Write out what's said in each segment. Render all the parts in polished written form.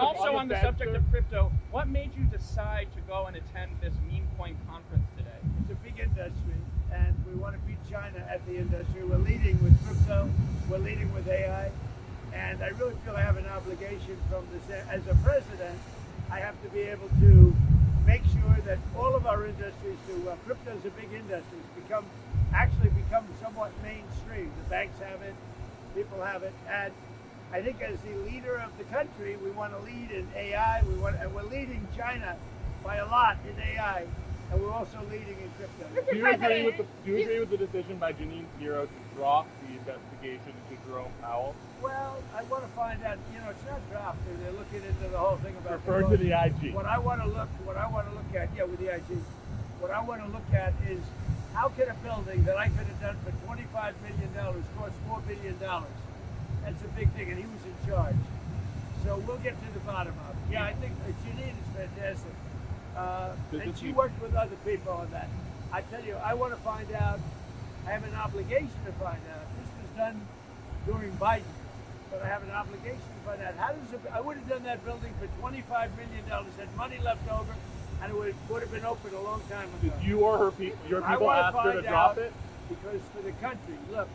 also on the subject of crypto, what made you decide to go and attend this meme coin conference today? It's a big industry, and we want to beat China at the industry. We're leading with crypto, we're leading with AI, and I really feel I have an obligation from this. As a president, I have to be able to make sure that all of our industries, crypto is a big industry, actually become somewhat mainstream. The banks have it, people have it, and I think as the leader of the country, we want to lead in AI. And we're leading China by a lot in AI, and we're also leading in crypto. Do you agree with the decision by Janine Pirro to drop the investigation into Jerome Powell? Well, I want to find out. It's not dropped. They're looking into the whole thing about. Referring to the IG. What I want to look at, with the IG. What I want to look at is how can a building that I could have done for $25 million cost $4 billion? That's a big thing, and he was in charge. So we'll get to the bottom of it. Yeah, I think Janine is fantastic. And she worked with other people on that. I tell you, I want to find out, I have an obligation to find out. This was done during Biden, but I have an obligation to find out. I would have done that building for $25 million, had money left over, and it would have been open a long time ago. Did you or your people ask her to drop it? Because for the country, look,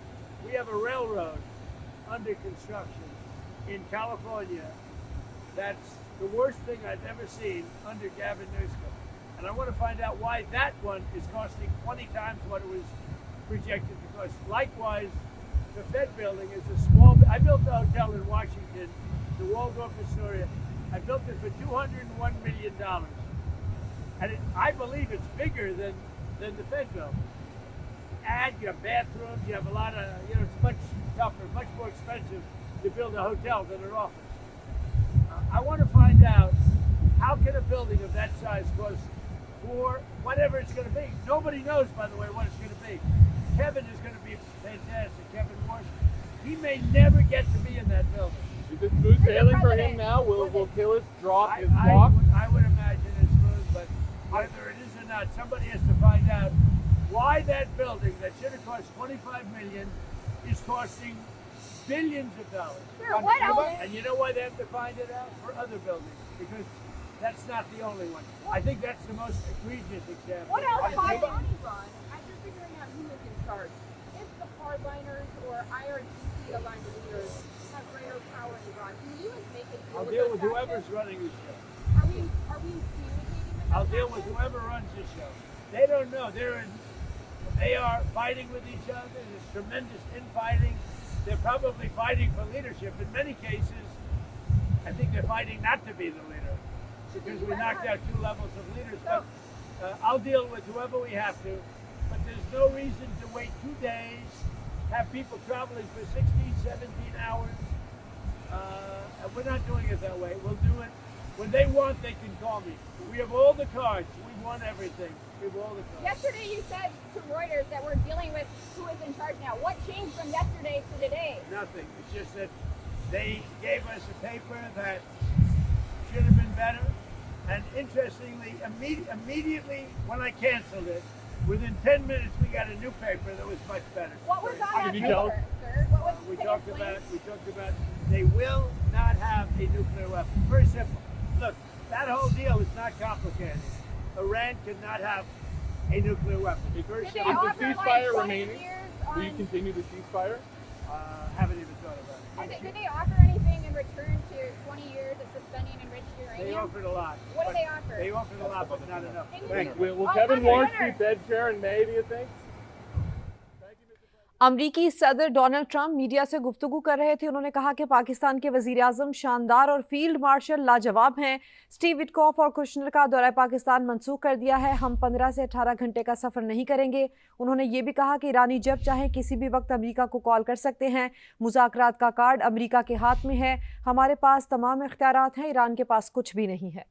we have a railroad under construction in California. That's the worst thing I've ever seen under Gavin Newsom. And I want to find out why that one is costing 20 times what it was projected to cost. Likewise, the Fed building is a small. I built a hotel in Washington, the Waldorf Astoria. I built it for $201 million. And I believe it's bigger than the Fed building. And you have bathrooms, you have a lot of, it's much tougher, much more expensive to build a hotel than an office. I want to find out how can a building of that size cost for whatever it's going to be. Nobody knows, by the way, what it's going to be. Kevin is going to be fantastic, Kevin Washington. He may never get to be in that building. Is it smooth sailing for him now? Will Tillis drop his block? I would imagine it's smooth, but whether it is or not, somebody has to find out why that building that should have cost $25 million is costing billions of dollars. Sure, what else? And you know why they have to find it out? For other buildings, because that's not the only one. I think that's the most egregious example. What else? Ron, as you're figuring out who is in charge, if the hardliners or IRGC aligned leaders have greater power in Iran, can you make it? I'll deal with whoever's running the show. Are we communicating with I'll deal with whoever runs the show. They don't know. They are fighting with each other. There's tremendous infighting. They're probably fighting for leadership. In many cases, I think they're fighting not to be the leader because we knocked out 2 levels of leaders. But I'll deal with whoever we have to. But there's no reason to wait 2 days, have people traveling for 16, 17 hours. And we're not doing it that way. We'll do it. When they want, they can call me. We have all the cards. We won everything. We have all the cards. Yesterday you said to Reuters that we're dealing with who is in charge now. What changed from yesterday to today? Nothing. It's just that they gave us a paper that should have been better. And interestingly, immediately when I canceled it, within 10 minutes we got a new paper that was much better. What was on that you paper, tell? sir? What was We can you talked explain? about they will not have a nuclear weapon. Very simple. Look, that whole deal is not complicated. Iran cannot have a nuclear weapon. It's very Did they simple. Is offer the like ceasefire 20 remaining? years Will you on? continue the ceasefire? Haven't even thought about it. Did they offer anything in return to 20 years of suspending enriched uranium? They offered a lot. What did they offer? They offered a lot, but not enough. Thank you. Will Oh, Kevin Mr. Warren Munir. be Fed chair in May, do you think? अमरीकी सदर Donald Trump media से गुफ्तगू कर रहे थे। उन्होंने कहा कि पाकिस्तान के वजीर आजम शानदार और फील्ड मार्शल लाजवाब हैं। स्टीव विटकॉफ और कुशनर का दौरा पाकिस्तान मंसूख कर दिया है। हम 15 से 18 घंटे का सफ़र नहीं करेंगे। उन्होंने ये भी कहा कि ईरानी जब चाहें किसी भी वक्त अमरीका को कॉल कर सकते हैं। मुज़ाकरात का कार्ड अमरीका के हाथ में है। हमारे पास तमाम इख्तियारात हैं। ईरान के पास कुछ भी नहीं है।